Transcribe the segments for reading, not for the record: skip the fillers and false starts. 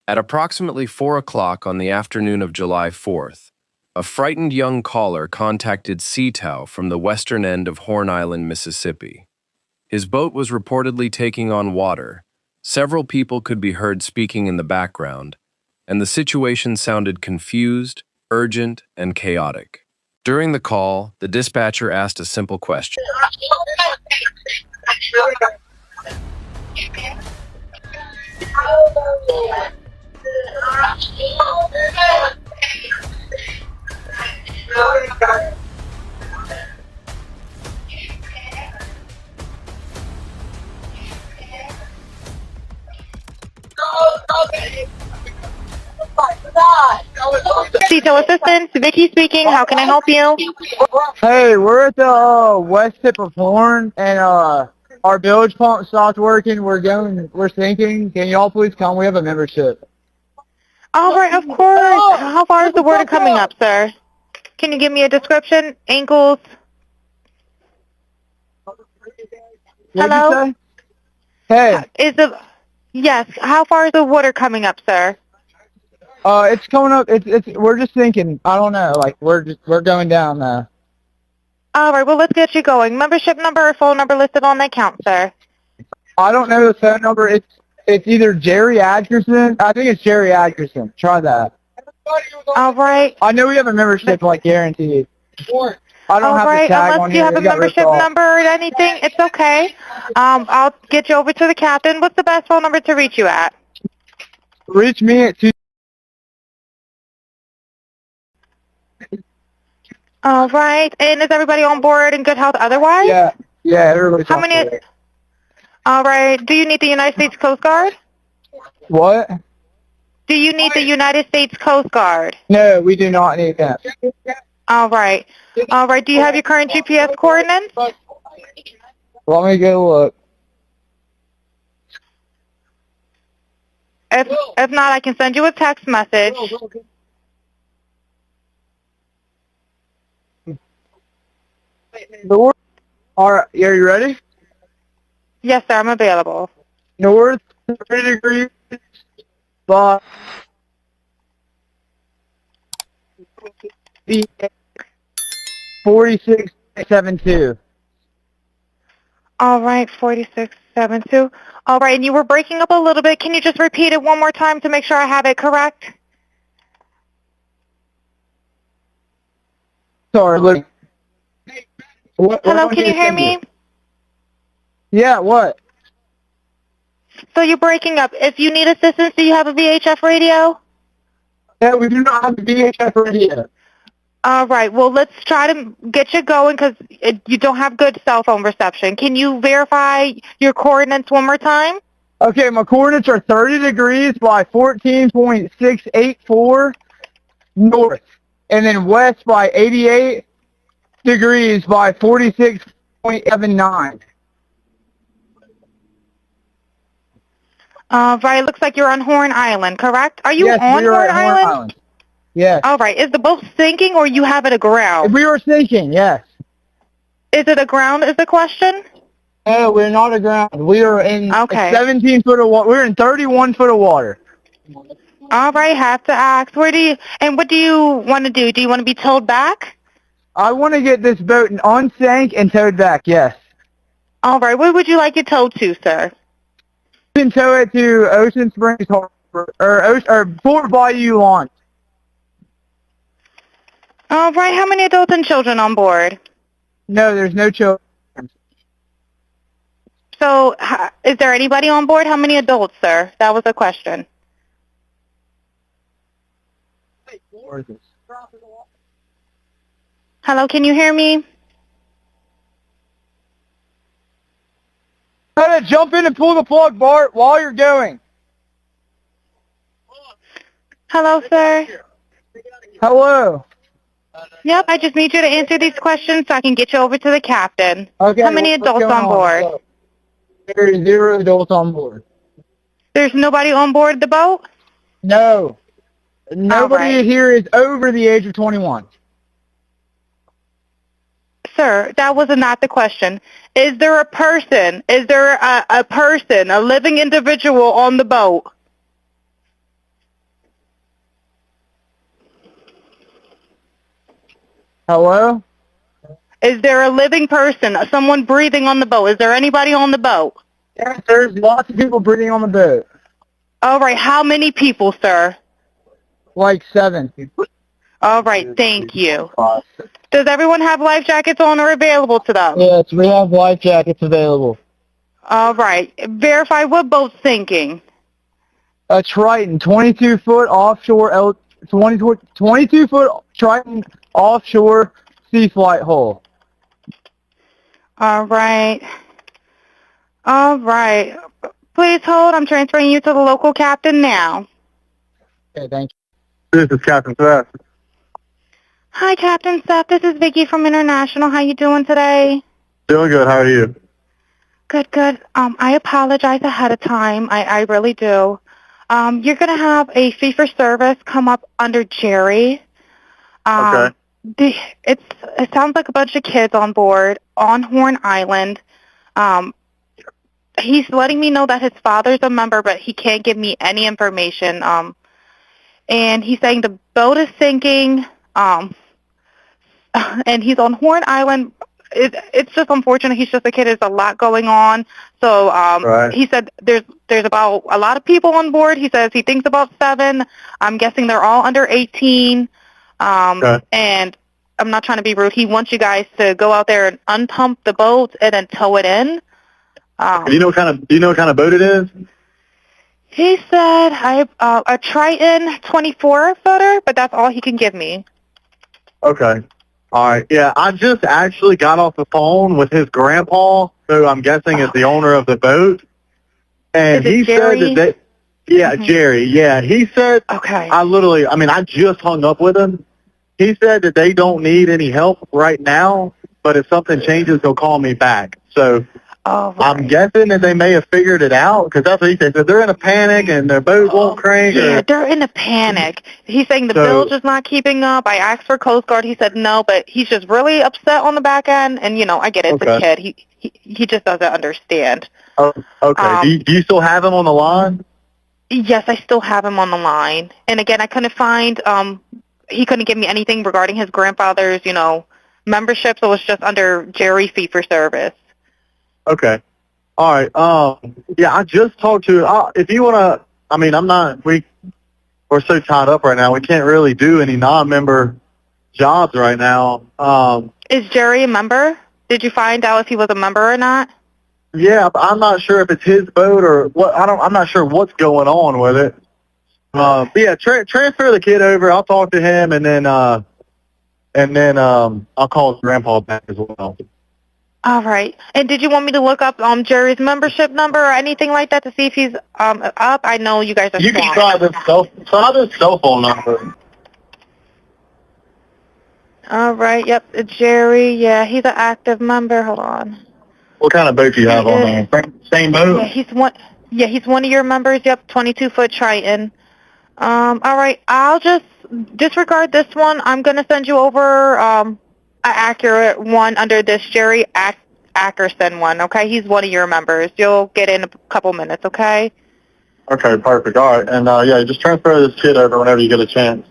At approximately 4 o'clock on the afternoon of July 4th, a frightened young caller contacted SeaTow from the western end of Horn Island, Mississippi. His boat was reportedly taking on water. Several people could be heard speaking in the background, and the situation sounded confused, urgent, and chaotic. During the call, the dispatcher asked a simple question. SeaTow Assistance, Vicky speaking. How can I help you? Hey, we're at the west tip of Horn, and our bilge pump stopped working. We're sinking. Can y'all please come? We have a membership. All right, of course. How far is the water coming up, sir? Can you give me a description? Ankles? Hello? Hey. Yes. How far is the water coming up, sir? It's coming up. We're just sinking. I don't know. Like we're going down now. All right. Well, let's get you going. Membership number or phone number listed on the account, sir. I don't know the phone number. It's either Jerry Atkinson. I think it's Jerry Atkinson. Try that. All right. I know we have a membership, like guaranteed. I don't have the tag on here. Unless you have a membership number or anything, it's okay. I'll get you over to the captain. What's the best phone number to reach you at? Reach me at 2. All right. And is everybody on board in good health otherwise? Yeah, everybody's on board. All right. Do you need the United States Coast Guard? What? Do you need the United States Coast Guard? No, we do not need that. All right. All right. Do you have your current GPS coordinates? Let me go look. If not, I can send you a text message. North. All right, are you ready? Yes, sir. I'm available. North 30 degrees by 4672. All right, 4672. All right, and you were breaking up a little bit. Can you just repeat it one more time to make sure I have it correct? Sorry, look. Hello, can you hear me? Yeah, what? So you're breaking up. If you need assistance, do you have a VHF radio? Yeah, we do not have a VHF radio. All right. Well, let's try to get you going because you don't have good cell phone reception. Can you verify your coordinates one more time? Okay, my coordinates are 30 degrees by 14.684 north, and then west by 88 degrees by 46.79. Right. It looks like you're on Horn Island, correct? Are you yes, on Horn Island? Yes. All right. Is the boat sinking or you have it aground? We were sinking, yes. Is it aground is the question? No, we're not aground. We are in 17 foot of water. We're in 31 foot of water. All right. Have to ask. What do you want to do? Do you want to be towed back? I want to get this boat unsank and towed back, yes. All right. Where would you like it towed to, sir? You can tow it to Ocean Springs Harbor, or Fort Bayou Launch. All right. How many adults and children on board? No, there's no children. So, is there anybody on board? How many adults, sir? That was the question. Hello, can you hear me? Gotta jump in and pull the plug, Bart, while you're going. Hello, sir. Hello. Yep, I just need you to answer these questions so I can get you over to the captain. Okay. How many adults on board? There are 0 adults on board. There's nobody on board the boat? No. Nobody here is over the age of 21. Sir, that was not the question. Is there a person, a living individual on the boat? Hello? Is there a living person, someone breathing on the boat? Is there anybody on the boat? Yes, there's lots of people breathing on the boat. All right, how many people, sir? Like 7. All right, thank you. Does everyone have life jackets on or available to them? Yes, we have life jackets available. All right, verify what boat's sinking. A Triton, 22-foot offshore, 22-foot Triton offshore sea flight hull. All right. All right. Please hold. I'm transferring you to the local captain now. Okay, thank you. This is Captain Seth. Hi, Captain Seth. This is Vicky from International. How you doing today? Doing good. How are you? Good, good. I apologize ahead of time. I really do. You're going to have a fee-for-service come up under Jerry. Okay. It sounds like a bunch of kids on board on Horn Island. He's letting me know that his father's a member, but he can't give me any information. And he's saying the boat is sinking, and he's on Horn Island. It's just unfortunate. He's just a kid. There's a lot going on. So Right. he said there's about a lot of people on board. He says he thinks about 7. I'm guessing they're all under 18. Okay. And I'm not trying to be rude. He wants you guys to go out there and unpump the boat and then tow it in. Do you know what kind of boat it is? He said a Triton 24-footer, but that's all he can give me. Okay. All right. Yeah, I just actually got off the phone with his grandpa, who I'm guessing is the owner of the boat, and Is it he Jerry? said that Jerry. Yeah, he said. Okay. I just hung up with him. He said that they don't need any help right now, but if something changes, he'll call me back. So Oh, right. I'm guessing that they may have figured it out, because that's what he said. So they're in a panic and their boat won't crank. Yeah, they're in a panic. He's saying the bilge is not keeping up. I asked for Coast Guard. He said no, but he's just really upset on the back end. And, I get it. It's a kid. He just doesn't understand. Oh, okay. Do you still have him on the line? Yes, I still have him on the line. And, again, I couldn't find he couldn't give me anything regarding his grandfather's, membership, so it was just under Jerry fee-for-service. Okay. All right. Yeah, I just talked to. If you want to, we're so tied up right now. We can't really do any non-member jobs right now. Is Jerry a member? Did you find out if he was a member or not? Yeah, but I'm not sure if it's his boat or what. I'm not sure what's going on with it. But yeah, transfer the kid over. I'll talk to him, and then I'll call his grandpa back as well. All right. And did you want me to look up Jerry's membership number or anything like that to see if he's up? I know you guys are You can swamped. try this cell phone number. All right. Yep. Jerry. Yeah, he's an active member. Hold on. What kind of boat do you have on there? Same boat? Yeah, he's one of your members. Yep, 22-foot Triton. All right. I'll just disregard this one. I'm gonna send you over an accurate one under this Jerry Ackerson one. Okay, he's one of your members. You'll get in a couple minutes. Okay. Okay, perfect. All right, and yeah, just transfer this kid over whenever you get a chance.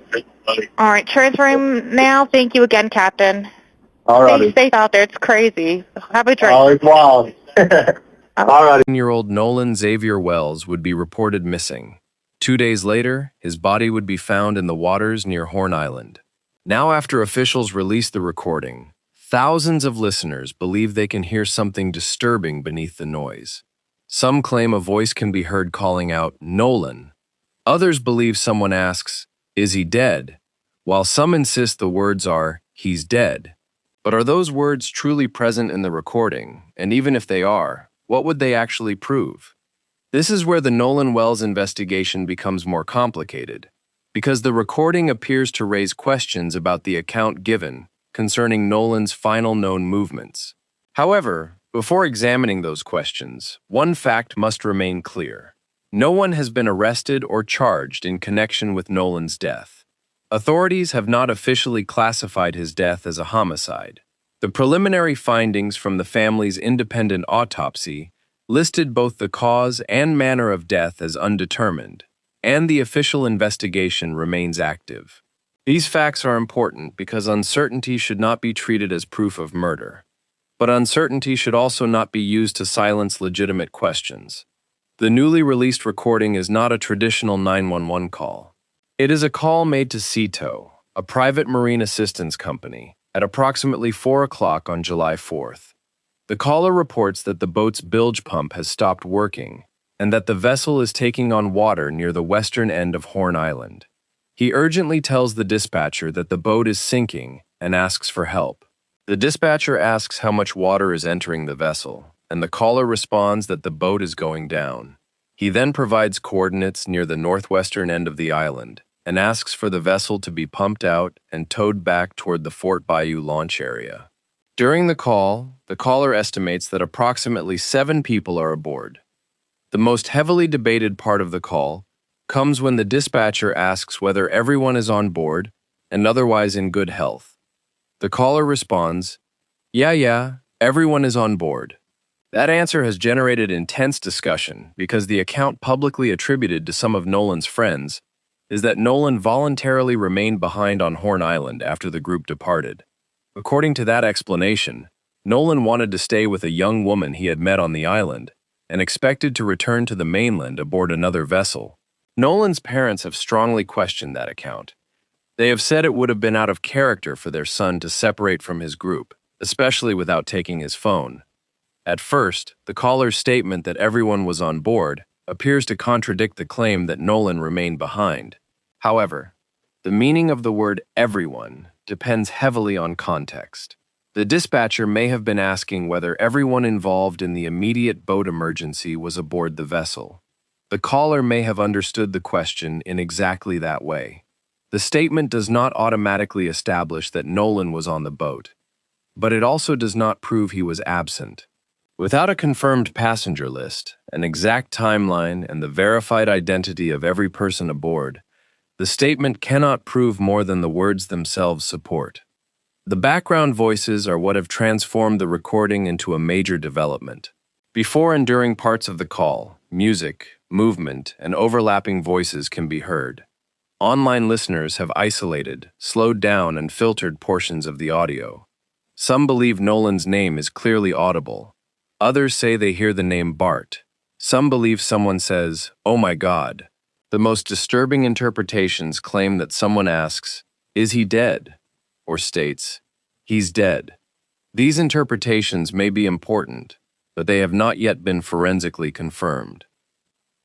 All right, transfer him now. Thank you again, Captain. All Stay righty. safe out there. It's crazy. Have a drink. Oh, it's wild. All righty. 10-year-old Nolan Xavier Wells would be reported missing. 2 days later, his body would be found in the waters near Horn Island. Now, after officials release the recording, thousands of listeners believe they can hear something disturbing beneath the noise. Some claim a voice can be heard calling out, "Nolan." Others believe someone asks, "Is he dead?" While some insist the words are, "He's dead." But are those words truly present in the recording? And even if they are, what would they actually prove? This is where the Nolan Wells investigation becomes more complicated, because the recording appears to raise questions about the account given concerning Nolan's final known movements. However, before examining those questions, one fact must remain clear. No one has been arrested or charged in connection with Nolan's death. Authorities have not officially classified his death as a homicide. The preliminary findings from the family's independent autopsy listed both the cause and manner of death as undetermined, and the official investigation remains active. These facts are important because uncertainty should not be treated as proof of murder. But uncertainty should also not be used to silence legitimate questions. The newly released recording is not a traditional 911 call. It is a call made to SeaTow, a private marine assistance company, at approximately 4 o'clock on July 4th. The caller reports that the boat's bilge pump has stopped working and that the vessel is taking on water near the western end of Horn Island. He urgently tells the dispatcher that the boat is sinking and asks for help. The dispatcher asks how much water is entering the vessel, and the caller responds that the boat is going down. He then provides coordinates near the northwestern end of the island and asks for the vessel to be pumped out and towed back toward the Fort Bayou launch area. During the call, the caller estimates that approximately 7 people are aboard. The most heavily debated part of the call comes when the dispatcher asks whether everyone is on board and otherwise in good health. The caller responds, Yeah, everyone is on board. That answer has generated intense discussion because the account publicly attributed to some of Nolan's friends is that Nolan voluntarily remained behind on Horn Island after the group departed. According to that explanation, Nolan wanted to stay with a young woman he had met on the island and expected to return to the mainland aboard another vessel. Nolan's parents have strongly questioned that account. They have said it would have been out of character for their son to separate from his group, especially without taking his phone. At first, the caller's statement that everyone was on board appears to contradict the claim that Nolan remained behind. However, the meaning of the word everyone depends heavily on context. The dispatcher may have been asking whether everyone involved in the immediate boat emergency was aboard the vessel. The caller may have understood the question in exactly that way. The statement does not automatically establish that Nolan was on the boat, but it also does not prove he was absent. Without a confirmed passenger list, an exact timeline, and the verified identity of every person aboard, the statement cannot prove more than the words themselves support. The background voices are what have transformed the recording into a major development. Before and during parts of the call, music, movement, and overlapping voices can be heard. Online listeners have isolated, slowed down, and filtered portions of the audio. Some believe Nolan's name is clearly audible. Others say they hear the name Bart. Some believe someone says, "Oh my God." The most disturbing interpretations claim that someone asks, "Is he dead?" or states, "He's dead." These interpretations may be important, but they have not yet been forensically confirmed.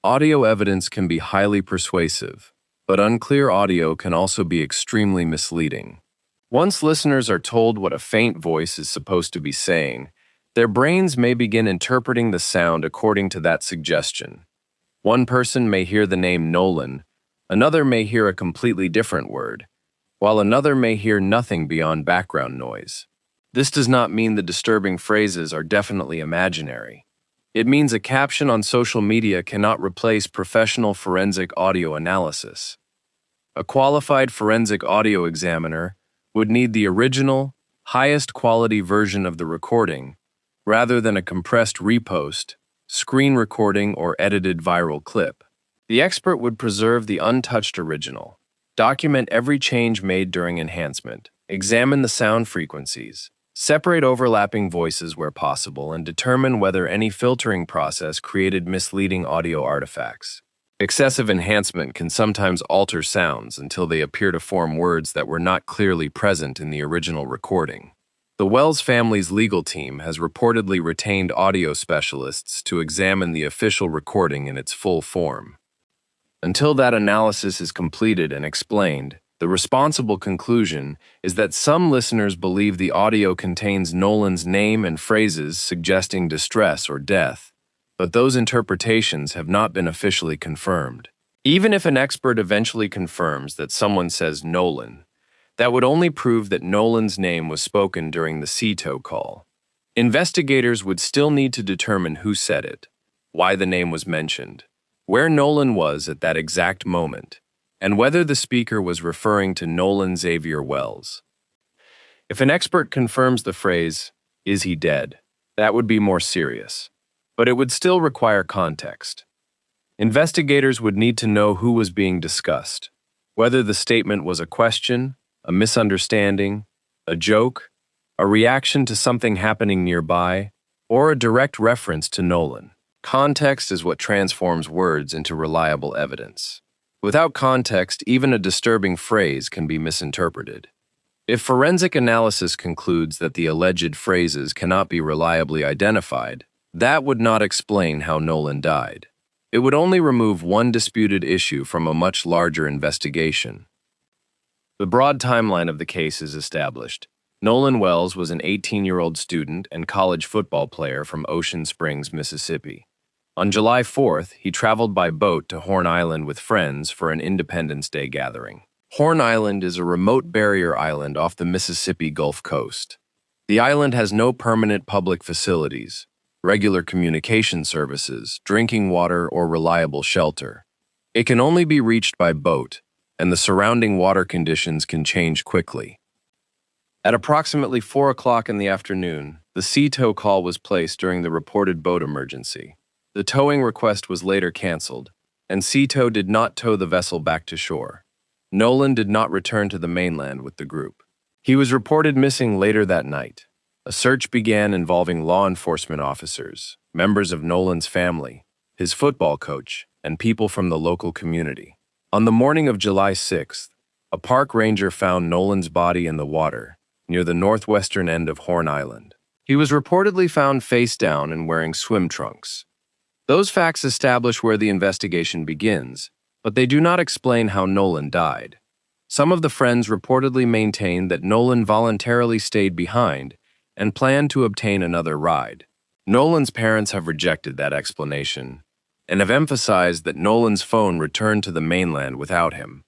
Audio evidence can be highly persuasive, but unclear audio can also be extremely misleading. Once listeners are told what a faint voice is supposed to be saying, their brains may begin interpreting the sound according to that suggestion. One person may hear the name Nolan, another may hear a completely different word, while another may hear nothing beyond background noise. This does not mean the disturbing phrases are definitely imaginary. It means a caption on social media cannot replace professional forensic audio analysis. A qualified forensic audio examiner would need the original, highest quality version of the recording, rather than a compressed repost, screen recording, or edited viral clip. The expert would preserve the untouched original, document every change made during enhancement, examine the sound frequencies, separate overlapping voices where possible, and determine whether any filtering process created misleading audio artifacts. Excessive enhancement can sometimes alter sounds until they appear to form words that were not clearly present in the original recording. The Wells family's legal team has reportedly retained audio specialists to examine the official recording in its full form. Until that analysis is completed and explained, the responsible conclusion is that some listeners believe the audio contains Nolan's name and phrases suggesting distress or death, but those interpretations have not been officially confirmed. Even if an expert eventually confirms that someone says Nolan, that would only prove that Nolan's name was spoken during the SeaTow call. Investigators would still need to determine who said it, why the name was mentioned, where Nolan was at that exact moment, and whether the speaker was referring to Nolan Xavier Wells. If an expert confirms the phrase, "Is he dead?" that would be more serious, but it would still require context. Investigators would need to know who was being discussed, Whether the statement was a question, a misunderstanding, a joke, a reaction to something happening nearby, or a direct reference to Nolan. Context is what transforms words into reliable evidence. Without context, even a disturbing phrase can be misinterpreted. If forensic analysis concludes that the alleged phrases cannot be reliably identified, that would not explain how Nolan died. It would only remove one disputed issue from a much larger investigation. The broad timeline of the case is established. Nolan Wells was an 18-year-old student and college football player from Ocean Springs, Mississippi. On July 4th, he traveled by boat to Horn Island with friends for an Independence Day gathering. Horn Island is a remote barrier island off the Mississippi Gulf Coast. The island has no permanent public facilities, regular communication services, drinking water, or reliable shelter. It can only be reached by boat, and the surrounding water conditions can change quickly. At approximately 4 o'clock in the afternoon, the SeaTow call was placed during the reported boat emergency. The towing request was later canceled, and SeaTow did not tow the vessel back to shore. Nolan did not return to the mainland with the group. He was reported missing later that night. A search began involving law enforcement officers, members of Nolan's family, his football coach, and people from the local community. On the morning of July 6th, a park ranger found Nolan's body in the water near the northwestern end of Horn Island. He was reportedly found face down and wearing swim trunks. Those facts establish where the investigation begins, but they do not explain how Nolan died. Some of the friends reportedly maintained that Nolan voluntarily stayed behind and planned to obtain another ride. Nolan's parents have rejected that explanation and have emphasized that Nolan's phone returned to the mainland without him.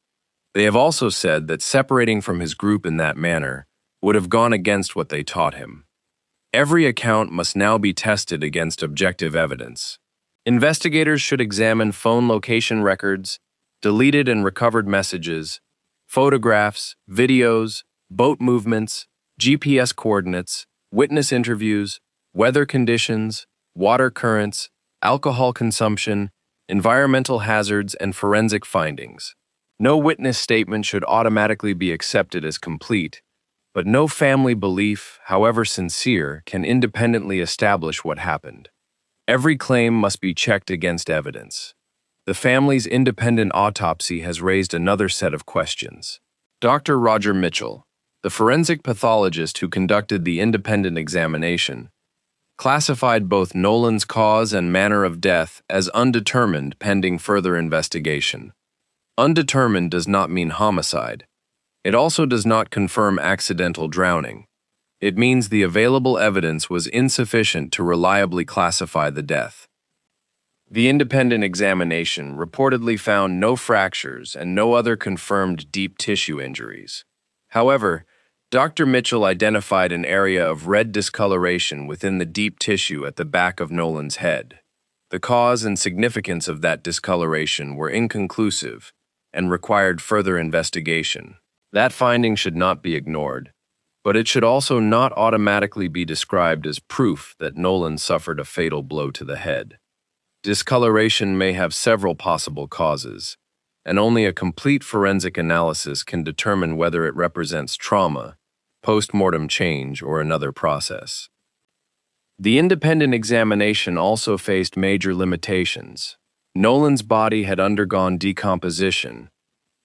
They have also said that separating from his group in that manner would have gone against what they taught him. Every account must now be tested against objective evidence. Investigators should examine phone location records, deleted and recovered messages, photographs, videos, boat movements, GPS coordinates, witness interviews, weather conditions, water currents, alcohol consumption, environmental hazards, and forensic findings. No witness statement should automatically be accepted as complete, but no family belief, however sincere, can independently establish what happened. Every claim must be checked against evidence. The family's independent autopsy has raised another set of questions. Dr. Roger Mitchell, the forensic pathologist who conducted the independent examination, classified both Nolan's cause and manner of death as undetermined pending further investigation. Undetermined does not mean homicide. It also does not confirm accidental drowning. It means the available evidence was insufficient to reliably classify the death. The independent examination reportedly found no fractures and no other confirmed deep tissue injuries. However, Dr. Mitchell identified an area of red discoloration within the deep tissue at the back of Nolan's head. The cause and significance of that discoloration were inconclusive and required further investigation. That finding should not be ignored, but it should also not automatically be described as proof that Nolan suffered a fatal blow to the head. Discoloration may have several possible causes, and only a complete forensic analysis can determine whether it represents trauma, post-mortem change, or another process. The independent examination also faced major limitations. Nolan's body had undergone decomposition,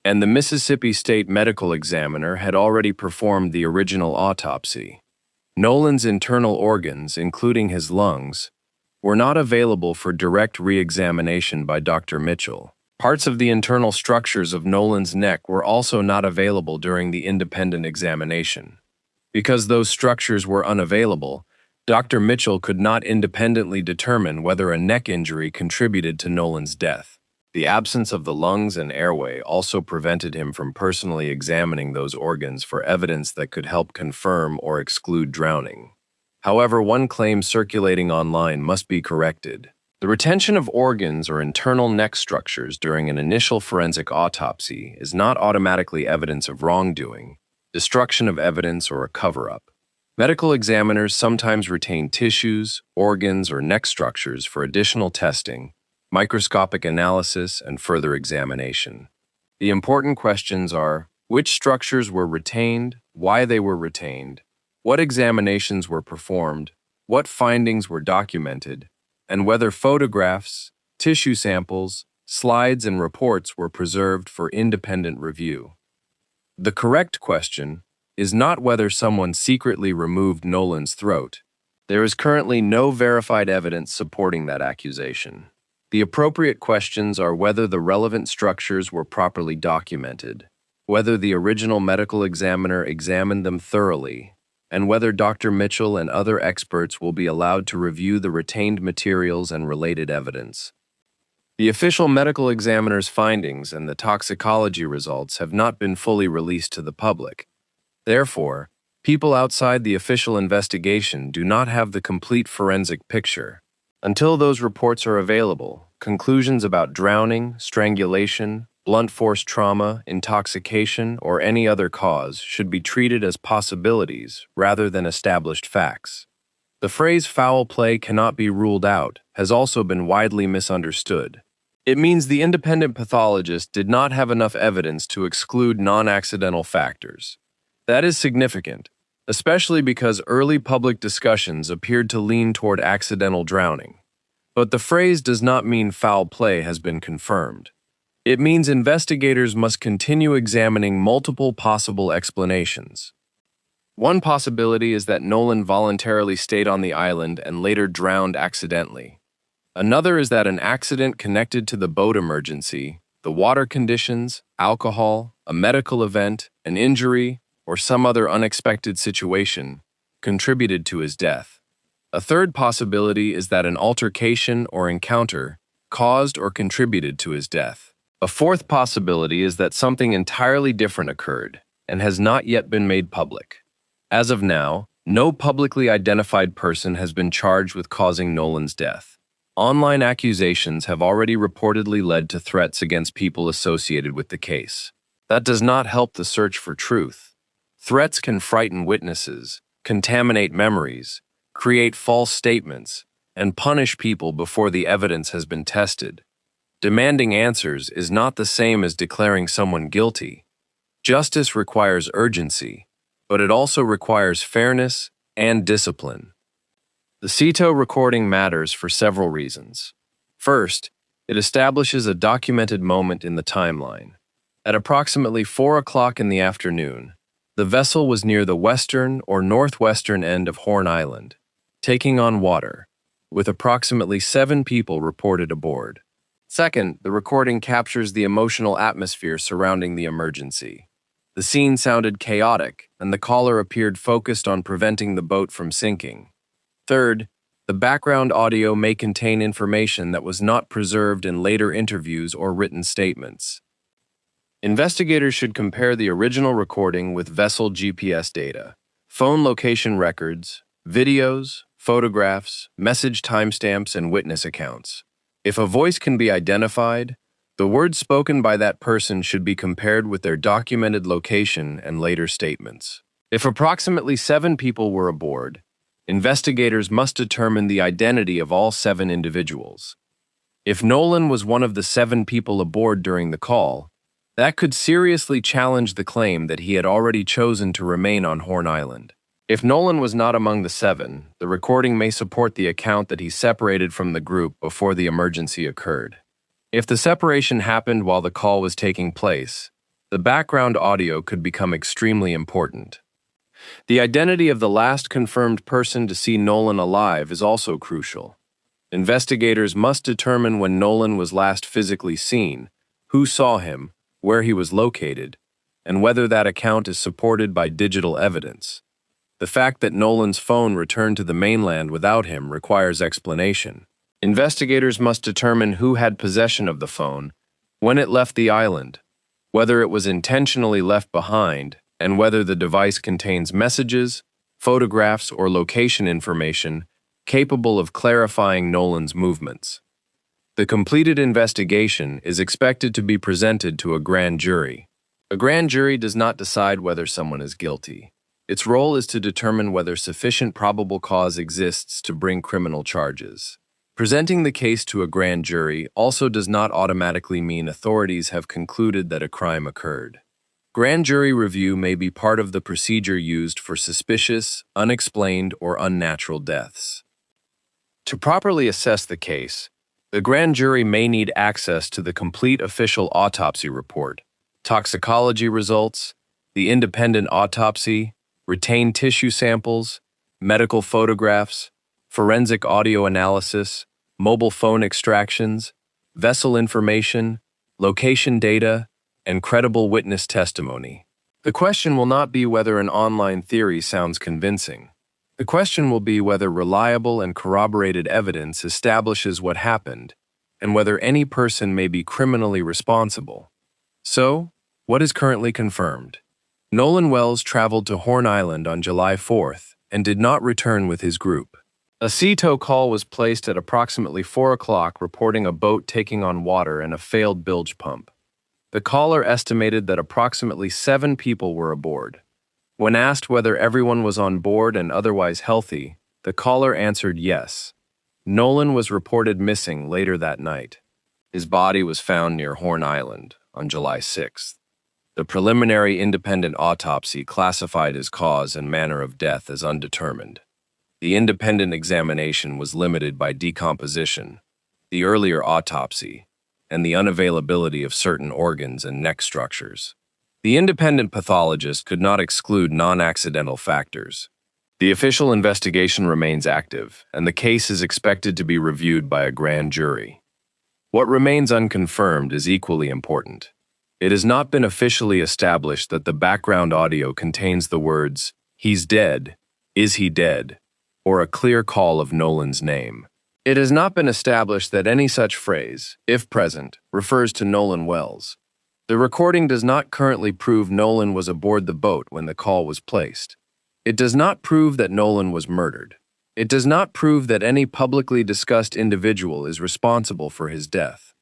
and the Mississippi State Medical Examiner had already performed the original autopsy. Nolan's internal organs, including his lungs, were not available for direct re-examination by Dr. Mitchell. Parts of the internal structures of Nolan's neck were also not available during the independent examination. Because those structures were unavailable, Dr. Mitchell could not independently determine whether a neck injury contributed to Nolan's death. The absence of the lungs and airway also prevented him from personally examining those organs for evidence that could help confirm or exclude drowning. However, one claim circulating online must be corrected. The retention of organs or internal neck structures during an initial forensic autopsy is not automatically evidence of wrongdoing, destruction of evidence, or a cover-up. Medical examiners sometimes retain tissues, organs, or neck structures for additional testing, microscopic analysis, and further examination. The important questions are: which structures were retained, why they were retained, what examinations were performed, what findings were documented, and whether photographs, tissue samples, slides, and reports were preserved for independent review. The correct question is not whether someone secretly removed Nolan's throat. There is currently no verified evidence supporting that accusation. The appropriate questions are whether the relevant structures were properly documented, whether the original medical examiner examined them thoroughly, and whether Dr. Mitchell and other experts will be allowed to review the retained materials and related evidence. The official medical examiner's findings and the toxicology results have not been fully released to the public. Therefore, people outside the official investigation do not have the complete forensic picture. Until those reports are available, conclusions about drowning, strangulation, blunt force trauma, intoxication, or any other cause should be treated as possibilities rather than established facts. The phrase foul play cannot be ruled out has also been widely misunderstood. It means the independent pathologist did not have enough evidence to exclude non-accidental factors. That is significant, especially because early public discussions appeared to lean toward accidental drowning. But the phrase does not mean foul play has been confirmed. It means investigators must continue examining multiple possible explanations. One possibility is that Nolan voluntarily stayed on the island and later drowned accidentally. Another is that an accident connected to the boat emergency, the water conditions, alcohol, a medical event, an injury, or some other unexpected situation contributed to his death. A third possibility is that an altercation or encounter caused or contributed to his death. A fourth possibility is that something entirely different occurred and has not yet been made public. As of now, no publicly identified person has been charged with causing Nolan's death. Online accusations have already reportedly led to threats against people associated with the case. That does not help the search for truth. Threats can frighten witnesses, contaminate memories, create false statements, and punish people before the evidence has been tested. Demanding answers is not the same as declaring someone guilty. Justice requires urgency, but it also requires fairness and discipline. The SeaTow recording matters for several reasons. First, it establishes a documented moment in the timeline. At approximately 4 o'clock in the afternoon, the vessel was near the western or northwestern end of Horn Island, taking on water, with approximately 7 people reported aboard. Second, the recording captures the emotional atmosphere surrounding the emergency. The scene sounded chaotic, and the caller appeared focused on preventing the boat from sinking. Third, the background audio may contain information that was not preserved in later interviews or written statements. Investigators should compare the original recording with vessel GPS data, phone location records, videos, photographs, message timestamps, and witness accounts. If a voice can be identified, the words spoken by that person should be compared with their documented location and later statements. If approximately 7 people were aboard, investigators must determine the identity of all 7 individuals. If Nolan was one of the 7 people aboard during the call, that could seriously challenge the claim that he had already chosen to remain on Horn Island. If Nolan was not among the 7, the recording may support the account that he separated from the group before the emergency occurred. If the separation happened while the call was taking place, the background audio could become extremely important. The identity of the last confirmed person to see Nolan alive is also crucial. Investigators must determine when Nolan was last physically seen, who saw him, where he was located, and whether that account is supported by digital evidence. The fact that Nolan's phone returned to the mainland without him requires explanation. Investigators must determine who had possession of the phone, when it left the island, whether it was intentionally left behind, and whether the device contains messages, photographs, or location information capable of clarifying Nolan's movements. The completed investigation is expected to be presented to a grand jury. A grand jury does not decide whether someone is guilty. Its role is to determine whether sufficient probable cause exists to bring criminal charges. Presenting the case to a grand jury also does not automatically mean authorities have concluded that a crime occurred. Grand jury review may be part of the procedure used for suspicious, unexplained, or unnatural deaths. To properly assess the case, the grand jury may need access to the complete official autopsy report, toxicology results, the independent autopsy, retained tissue samples, medical photographs, forensic audio analysis, mobile phone extractions, vessel information, location data, and credible witness testimony. The question will not be whether an online theory sounds convincing. The question will be whether reliable and corroborated evidence establishes what happened and whether any person may be criminally responsible. So, what is currently confirmed? Nolan Wells traveled to Horn Island on July 4th and did not return with his group. A SeaTow call was placed at approximately 4 o'clock reporting a boat taking on water and a failed bilge pump. The caller estimated that approximately 7 people were aboard. When asked whether everyone was on board and otherwise healthy, the caller answered yes. Nolan was reported missing later that night. His body was found near Horn Island on July 6th. The preliminary independent autopsy classified his cause and manner of death as undetermined. The independent examination was limited by decomposition, the earlier autopsy, and the unavailability of certain organs and neck structures. The independent pathologist could not exclude non-accidental factors. The official investigation remains active, and the case is expected to be reviewed by a grand jury. What remains unconfirmed is equally important. It has not been officially established that the background audio contains the words, "He's dead," "Is he dead?" or a clear call of Nolan's name. It has not been established that any such phrase, if present, refers to Nolan Wells. The recording does not currently prove Nolan was aboard the boat when the call was placed. It does not prove that Nolan was murdered. It does not prove that any publicly discussed individual is responsible for his death.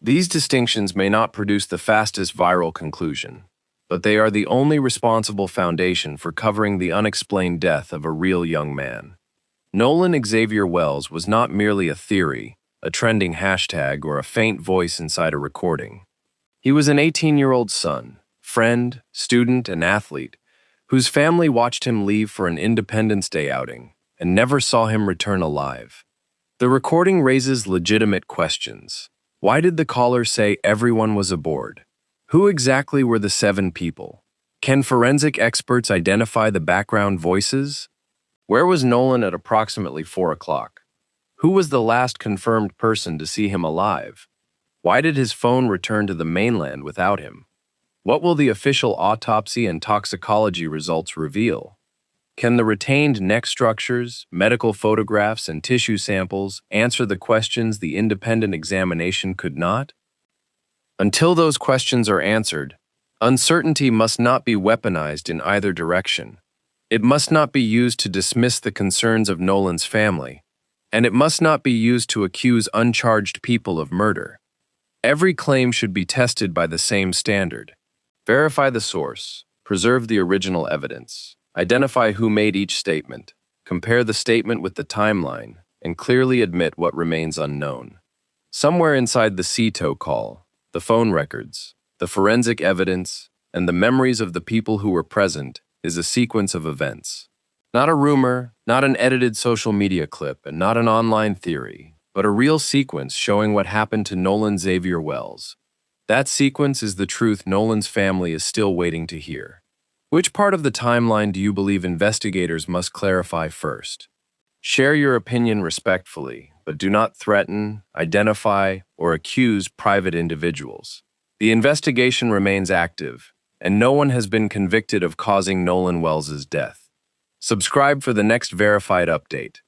These distinctions may not produce the fastest viral conclusion, but they are the only responsible foundation for covering the unexplained death of a real young man. Nolan Xavier Wells was not merely a theory, a trending hashtag, or a faint voice inside a recording. He was an 18-year-old son, friend, student, and athlete whose family watched him leave for an Independence Day outing and never saw him return alive. The recording raises legitimate questions. Why did the caller say everyone was aboard? Who exactly were the 7 people? Can forensic experts identify the background voices? Where was Nolan at approximately 4 o'clock? Who was the last confirmed person to see him alive? Why did his phone return to the mainland without him? What will the official autopsy and toxicology results reveal? Can the retained neck structures, medical photographs, and tissue samples answer the questions the independent examination could not? Until those questions are answered, uncertainty must not be weaponized in either direction. It must not be used to dismiss the concerns of Nolan's family, and it must not be used to accuse uncharged people of murder. Every claim should be tested by the same standard. Verify the source, preserve the original evidence, identify who made each statement, compare the statement with the timeline, and clearly admit what remains unknown. Somewhere inside the SeaTow call, the phone records, the forensic evidence, and the memories of the people who were present is a sequence of events. Not a rumor, not an edited social media clip, and not an online theory, but a real sequence showing what happened to Nolan Xavier Wells. That sequence is the truth Nolan's family is still waiting to hear. Which part of the timeline do you believe investigators must clarify first? Share your opinion respectfully, but do not threaten, identify, or accuse private individuals. The investigation remains active, and no one has been convicted of causing Nolan Wells' death. Subscribe for the next verified update.